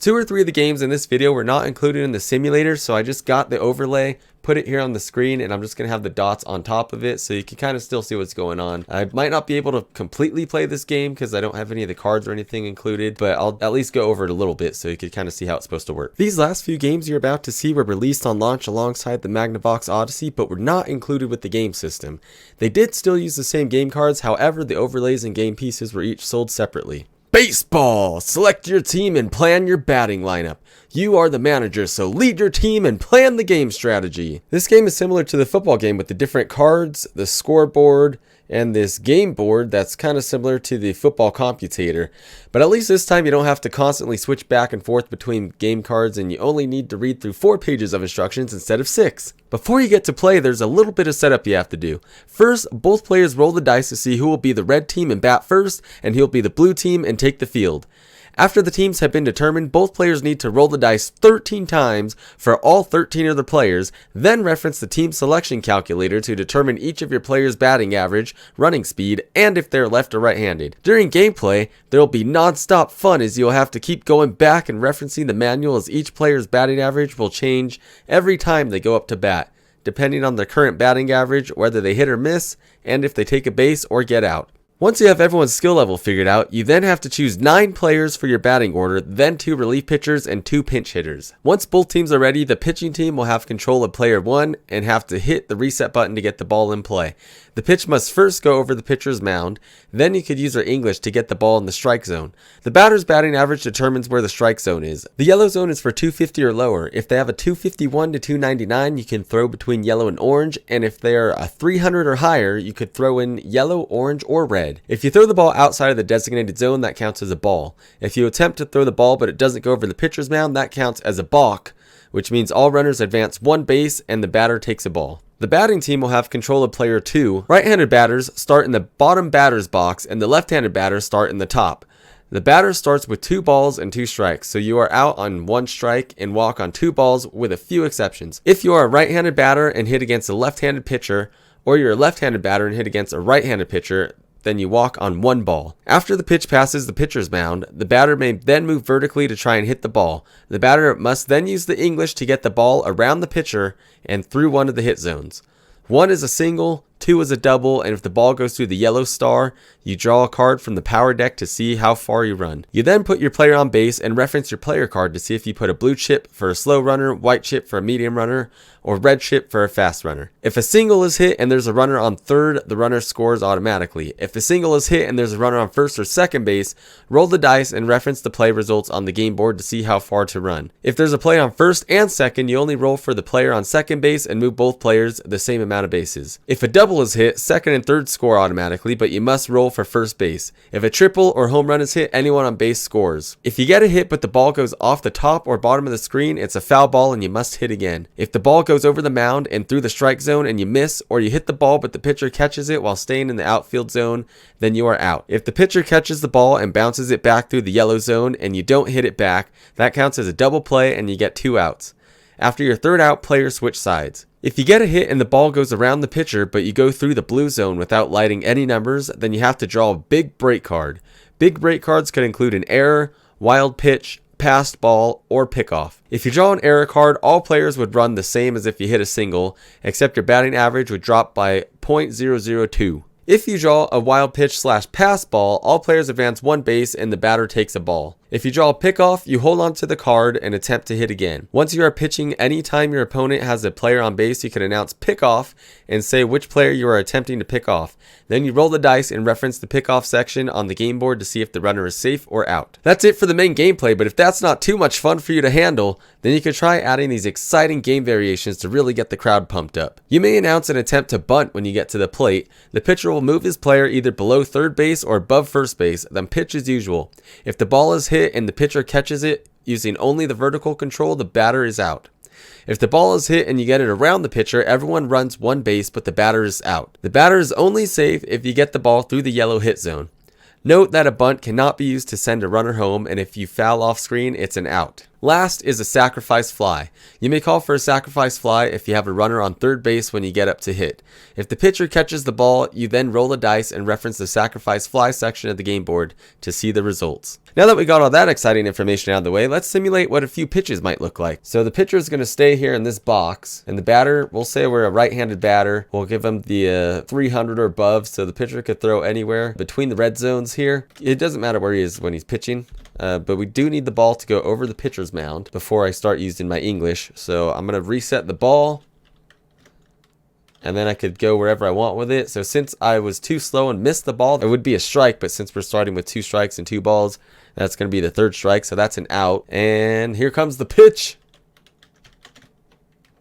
2 or 3 of the games in this video were not included in the simulator, so I just got the overlay, put it here on the screen, and I'm just going to have the dots on top of it so you can kind of still see what's going on. I might not be able to completely play this game because I don't have any of the cards or anything included, but I'll at least go over it a little bit so you can kind of see how it's supposed to work. These last few games you're about to see were released on launch alongside the Magnavox Odyssey, but were not included with the game system. They did still use the same game cards, however the overlays and game pieces were each sold separately. Baseball! Select your team and plan your batting lineup. You are the manager, so lead your team and plan the game strategy. This game is similar to the football game with the different cards, the scoreboard, and this game board that's kind of similar to the football computator. But at least this time you don't have to constantly switch back and forth between game cards, and you only need to read through 4 pages of instructions instead of 6. Before you get to play, there's a little bit of setup you have to do. First, both players roll the dice to see who will be the red team and bat first, and who will be the blue team and take the field. After the teams have been determined, both players need to roll the dice 13 times for all 13 of the players, then reference the team selection calculator to determine each of your players' batting average, running speed, and if they're left or right-handed. During gameplay, there will be non-stop fun as you'll have to keep going back and referencing the manual, as each player's batting average will change every time they go up to bat, depending on their current batting average, whether they hit or miss, and if they take a base or get out. Once you have everyone's skill level figured out, you then have to choose 9 players for your batting order, then 2 relief pitchers and 2 pinch hitters. Once both teams are ready, the pitching team will have control of player 1 and have to hit the reset button to get the ball in play. The pitch must first go over the pitcher's mound, then you could use your English to get the ball in the strike zone. The batter's batting average determines where the strike zone is. The yellow zone is for 250 or lower. If they have a 251 to 299, you can throw between yellow and orange, and if they are a 300 or higher, you could throw in yellow, orange, or red. If you throw the ball outside of the designated zone, that counts as a ball. If you attempt to throw the ball but it doesn't go over the pitcher's mound, that counts as a balk, which means all runners advance 1 base and the batter takes a ball. The batting team will have control of player 2. Right-handed batters start in the bottom batter's box and the left-handed batters start in the top. The batter starts with 2 balls and 2 strikes, so you are out on 1 strike and walk on 2 balls with a few exceptions. If you are a right-handed batter and hit against a left-handed pitcher, or you're a left-handed batter and hit against a right-handed pitcher, then you walk on 1 ball. After the pitch passes the pitcher's mound, the batter may then move vertically to try and hit the ball. The batter must then use the English to get the ball around the pitcher and through one of the hit zones. 1 is a single, 2 is a double, and if the ball goes through the yellow star, you draw a card from the power deck to see how far you run. You then put your player on base and reference your player card to see if you put a blue chip for a slow runner, white chip for a medium runner, or red chip for a fast runner. If a single is hit and there's a runner on third, the runner scores automatically. If the single is hit and there's a runner on first or second base, roll the dice and reference the play results on the game board to see how far to run. If there's a play on first and second, you only roll for the player on second base and move both players the same amount of bases. If a double is hit, second and third score automatically, but you must roll for first base. If a triple or home run is hit, anyone on base scores. If you get a hit but the ball goes off the top or bottom of the screen, it's a foul ball and you must hit again. If the ball goes over the mound and through the strike zone and you miss, or you hit the ball but the pitcher catches it while staying in the outfield zone, then you are out. If the pitcher catches the ball and bounces it back through the yellow zone and you don't hit it back, that counts as a double play and you get 2 outs. After your third out, players switch sides. If you get a hit and the ball goes around the pitcher but you go through the blue zone without lighting any numbers, then you have to draw a big break card. Big break cards could include an error, wild pitch, passed ball, or pickoff. If you draw an error card, all players would run the same as if you hit a single, except your batting average would drop by 0.002. If you draw a wild pitch / pass ball, all players advance 1 base and the batter takes a ball. If you draw a pickoff, you hold on to the card and attempt to hit again. Once you are pitching, anytime your opponent has a player on base, you can announce pickoff and say which player you are attempting to pick off. Then you roll the dice and reference the pickoff section on the game board to see if the runner is safe or out. That's it for the main gameplay, but if that's not too much fun for you to handle, then you could try adding these exciting game variations to really get the crowd pumped up. You may announce an attempt to bunt when you get to the plate. The pitcher will move his player either below third base or above first base, then pitch as usual. If the ball is hit and the pitcher catches it using only the vertical control, the batter is out. If the ball is hit and you get it around the pitcher, everyone runs 1 base, but the batter is out. The batter is only safe if you get the ball through the yellow hit zone. Note that a bunt cannot be used to send a runner home, and if you foul off screen, it's an out. Last is a sacrifice fly. You may call for a sacrifice fly if you have a runner on third base when you get up to hit. If the pitcher catches the ball, you then roll a dice and reference the sacrifice fly section of the game board to see the results. Now that we got all that exciting information out of the way, let's simulate what a few pitches might look like. So the pitcher is going to stay here in this box, and the batter, we'll say we're a right-handed batter. We'll give him the 300 or above, so the pitcher could throw anywhere between the red zones here. It doesn't matter where he is when he's pitching. But we do need the ball to go over the pitcher's mound before I start using my English. So I'm going to reset the ball. And then I could go wherever I want with it. So since I was too slow and missed the ball, it would be a strike. But since we're starting with 2 strikes and 2 balls, that's going to be the 3rd strike. So that's an out. And here comes the pitch.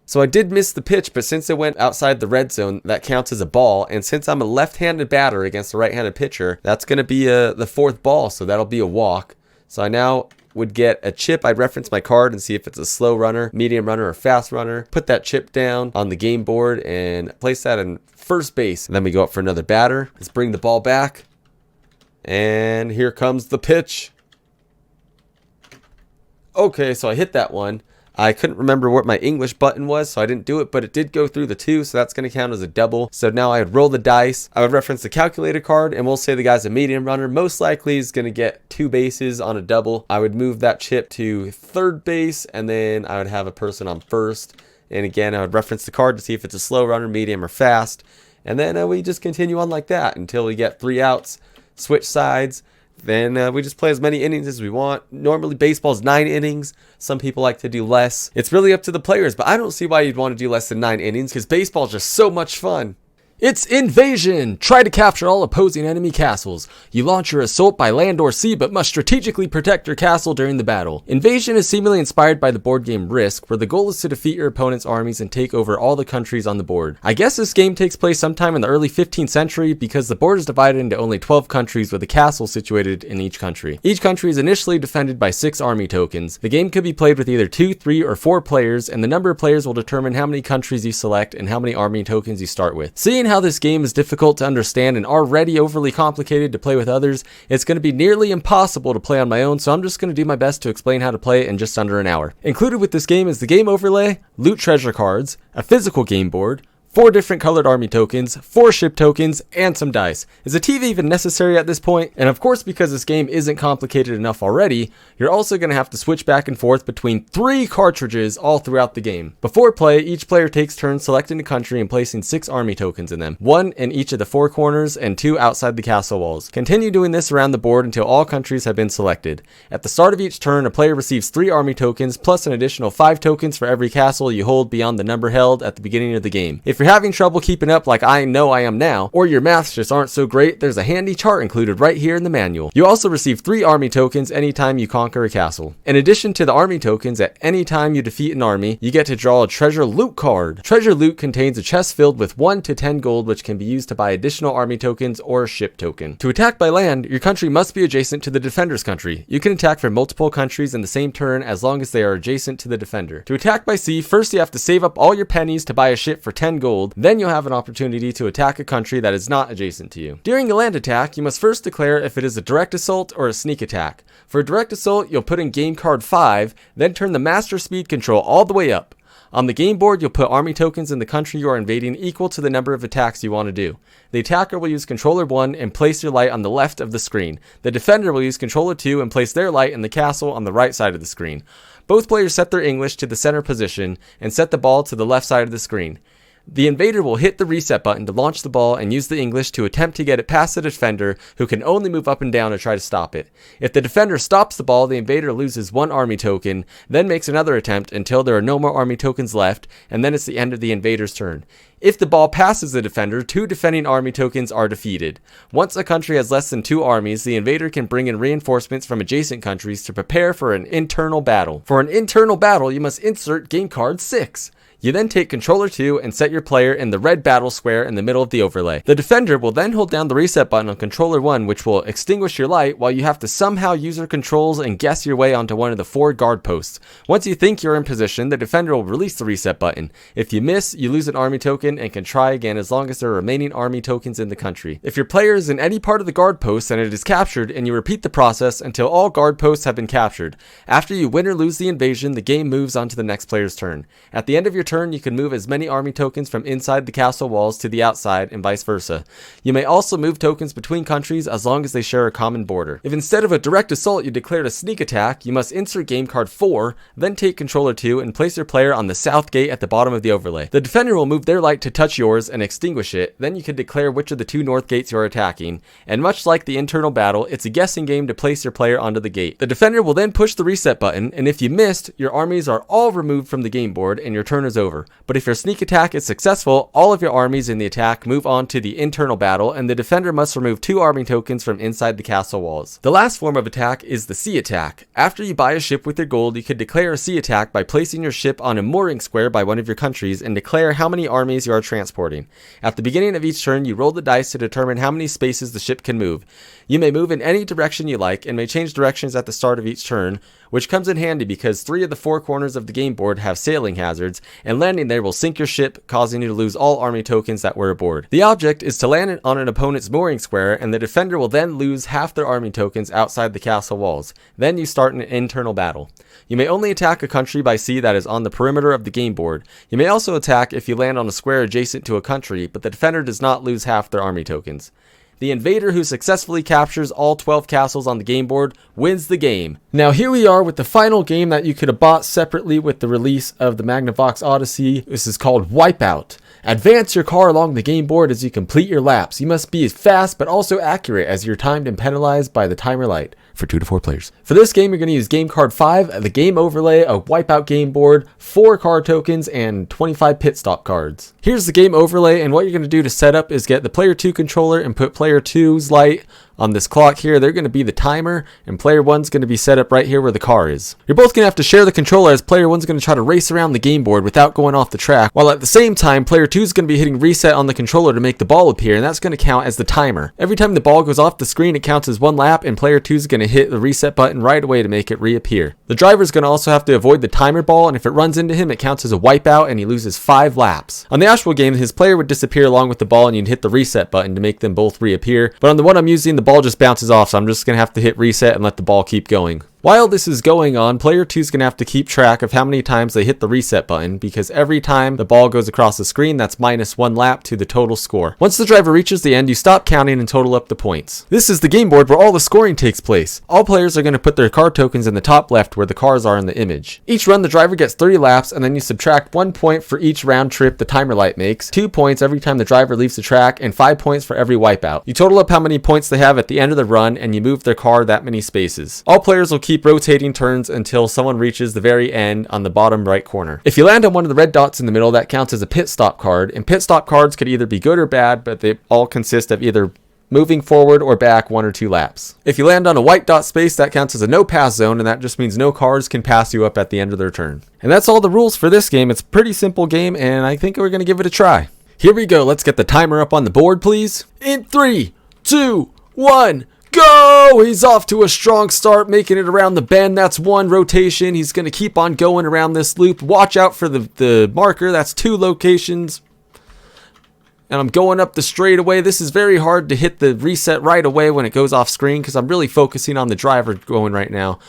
So I did miss the pitch, but since it went outside the red zone, that counts as a ball. And since I'm a left-handed batter against a right-handed pitcher, that's going to be the 4th ball. So that'll be a walk. So I now would get a chip. I'd reference my card and see if it's a slow runner, medium runner, or fast runner. Put that chip down on the game board and place that in first base. And then we go up for another batter. Let's bring the ball back. And here comes the pitch. Okay, so I hit that one. I couldn't remember what my English button was, so I didn't do it, but it did go through the 2, so that's going to count as a double. So now I would roll the dice. I would reference the calculator card, and we'll say the guy's a medium runner. Most likely is going to get 2 bases on a double. I would move that chip to 3rd base, and then I would have a person on 1st. And again, I would reference the card to see if it's a slow runner, medium, or fast. And then we just continue on like that until we get 3 outs, switch sides. Then we just play as many innings as we want. Normally baseball's 9 innings. Some people like to do less. It's really up to the players, but I don't see why you'd want to do less than 9 innings because baseball's just so much fun. It's invasion! Try to capture all opposing enemy castles. You launch your assault by land or sea, but must strategically protect your castle during the battle. Invasion is seemingly inspired by the board game Risk, where the goal is to defeat your opponent's armies and take over all the countries on the board. I guess this game takes place sometime in the early 15th century because the board is divided into only 12 countries with a castle situated in each country. Each country is initially defended by 6 army tokens. The game could be played with either 2, 3, or 4 players, and the number of players will determine how many countries you select and how many army tokens you start with. Seeing how this game is difficult to understand and already overly complicated to play with others, it's going to be nearly impossible to play on my own, so I'm just going to do my best to explain how to play it in just under an hour. Included with this game is the game overlay, loot treasure cards, a physical game board, 4 different colored army tokens, 4 ship tokens, and some dice. Is a TV even necessary at this point? And of course, because this game isn't complicated enough already, you're also going to have to switch back and forth between 3 cartridges all throughout the game. Before play, each player takes turns selecting a country and placing 6 army tokens in them, 1 in each of the 4 corners and 2 outside the castle walls. Continue doing this around the board until all countries have been selected. At the start of each turn, a player receives 3 army tokens plus an additional 5 tokens for every castle you hold beyond the number held at the beginning of the game. If you're having trouble keeping up like I know I am now, or your maths just aren't so great, there's a handy chart included right here in the manual. You also receive 3 army tokens anytime you conquer a castle. In addition to the army tokens, at any time you defeat an army, you get to draw a treasure loot card. Treasure loot contains a chest filled with 1 to 10 gold, which can be used to buy additional army tokens or a ship token. To attack by land, your country must be adjacent to the defender's country. You can attack from multiple countries in the same turn as long as they are adjacent to the defender. To attack by sea, first you have to save up all your pennies to buy a ship for 10 gold, then you'll have an opportunity to attack a country that is not adjacent to you. During a land attack, you must first declare if it is a direct assault or a sneak attack. For a direct assault, you'll put in game card 5, then turn the master speed control all the way up. On the game board, you'll put army tokens in the country you are invading equal to the number of attacks you want to do. The attacker will use controller 1 and place your light on the left of the screen. The defender will use controller 2 and place their light in the castle on the right side of the screen. Both players set their English to the center position and set the ball to the left side of the screen. The invader will hit the reset button to launch the ball and use the English to attempt to get it past the defender, who can only move up and down to try to stop it. If the defender stops the ball, the invader loses 1 army token, then makes another attempt until there are no more army tokens left, and then it's the end of the invader's turn. If the ball passes the defender, 2 defending army tokens are defeated. Once a country has less than 2 armies, the invader can bring in reinforcements from adjacent countries to prepare for an internal battle. For an internal battle, you must insert game card 6. You then take controller 2 and set your player in the red battle square in the middle of the overlay. The defender will then hold down the reset button on controller 1, which will extinguish your light while you have to somehow use your controls and guess your way onto one of the 4 guard posts. Once you think you're in position, the defender will release the reset button. If you miss, you lose an army token open and can try again as long as there are remaining army tokens in the country. If your player is in any part of the guard post and it is captured, and you repeat the process until all guard posts have been captured. After you win or lose the invasion, the game moves on to the next player's turn. At the end of your turn, you can move as many army tokens from inside the castle walls to the outside and vice versa. You may also move tokens between countries as long as they share a common border. If instead of a direct assault you declared a sneak attack, you must insert game card 4, then take controller 2 and place your player on the south gate at the bottom of the overlay. The defender will move their light to touch yours and extinguish it, then you can declare which of the 2 north gates you are attacking, and much like the internal battle, it's a guessing game to place your player onto the gate. The defender will then push the reset button, and if you missed, your armies are all removed from the game board and your turn is over. But if your sneak attack is successful, all of your armies in the attack move on to the internal battle, and the defender must remove 2 army tokens from inside the castle walls. The last form of attack is the sea attack. After you buy a ship with your gold, you could declare a sea attack by placing your ship on a mooring square by one of your countries and declare how many armies you are transporting. At the beginning of each turn, you roll the dice to determine how many spaces the ship can move. You may move in any direction you like and may change directions at the start of each turn, which comes in handy because 3 of the 4 corners of the game board have sailing hazards, and landing there will sink your ship, causing you to lose all army tokens that were aboard. The object is to land on an opponent's mooring square, and the defender will then lose half their army tokens outside the castle walls. Then you start an internal battle. You may only attack a country by sea that is on the perimeter of the game board. You may also attack if you land on a square adjacent to a country, but the defender does not lose half their army tokens. The invader who successfully captures all 12 castles on the game board wins the game. Now here we are with the final game that you could have bought separately with the release of the Magnavox Odyssey. This is called Wipeout. Advance your car along the game board as you complete your laps. You must be as fast but also accurate as you're timed and penalized by the timer light. For 2 to 4 players. For this game, you're going to use game card 5, the game overlay, a Wipeout game board, 4 card tokens, and 25 pit stop cards. Here's the game overlay, and what you're going to do to set up is get the player 2 controller and put player 2's light on this clock here. They're going to be the timer, and player 1's going to be set up right here where the car is. You're both going to have to share the controller as player 1's going to try to race around the game board without going off the track, while at the same time, player 2's going to be hitting reset on the controller to make the ball appear, and that's going to count as the timer. Every time the ball goes off the screen, it counts as 1 lap, and player 2's going to hit the reset button right away to make it reappear. The driver's going to also have to avoid the timer ball, and if it runs into him, it counts as a wipeout, and he loses 5 laps. On the actual game, his player would disappear along with the ball, and you'd hit the reset button to make them both reappear, but on the one I'm using, the ball just bounces off, so I'm just going to have to hit reset and let the ball keep going. While this is going on, player 2 is going to have to keep track of how many times they hit the reset button, because every time the ball goes across the screen, that's minus 1 lap to the total score. Once the driver reaches the end, you stop counting and total up the points. This is the game board where all the scoring takes place. All players are going to put their car tokens in the top left where the cars are in the image. Each run, the driver gets 30 laps, and then you subtract 1 point for each round trip the timer light makes, 2 points every time the driver leaves the track, and 5 points for every wipeout. You total up how many points they have at the end of the run, and you move their car that many spaces. All players will keep rotating turns until someone reaches the very end on the bottom right corner. If you land on one of the red dots in the middle, that counts as a pit stop card, and pit stop cards could either be good or bad, but they all consist of either moving forward or back 1 or 2 laps. If you land on a white dot space, that counts as a no pass zone, and that just means no cars can pass you up at the end of their turn. And that's all the rules for this game. It's a pretty simple game, and I think we're going to give it a try. Here we go. Let's get the timer up on the board, please. In 3, 2, 1, go! He's off to a strong start, making it around the bend. That's 1 rotation. He's going to keep on going around this loop. Watch out for the marker. That's 2 locations. And I'm going up the straightaway. This is very hard to hit the reset right away when it goes off screen because I'm really focusing on the driver going right now.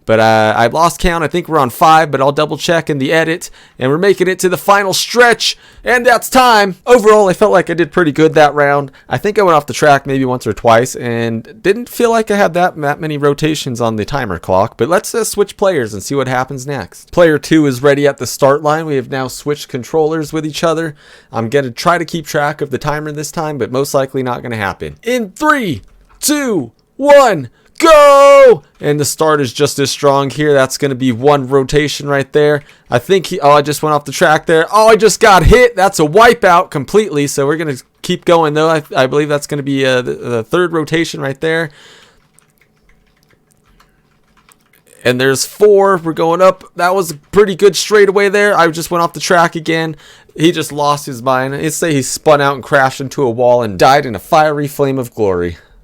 But I lost count. I think we're on 5, but I'll double check in the edit. And we're making it to the final stretch. And that's time. Overall, I felt like I did pretty good that round. I think I went off the track maybe once or twice and didn't feel like I had that many rotations on the timer clock. But let's switch players and see what happens next. Player 2 is ready at the start line. We have now switched controllers with each other. I'm going to try to keep track of the timer this time, but most likely not going to happen. In 3, 2, 1... go! And the start is just as strong here. That's going to be 1 rotation right there. I think I just went off the track there. Oh, I just got hit. That's a wipeout completely. So we're going to keep going though. I believe that's going to be the 3rd rotation right there. And there's 4. We're going up. That was a pretty good straightaway there. I just went off the track again. He just lost his mind. I'd say he spun out and crashed into a wall and died in a fiery flame of glory.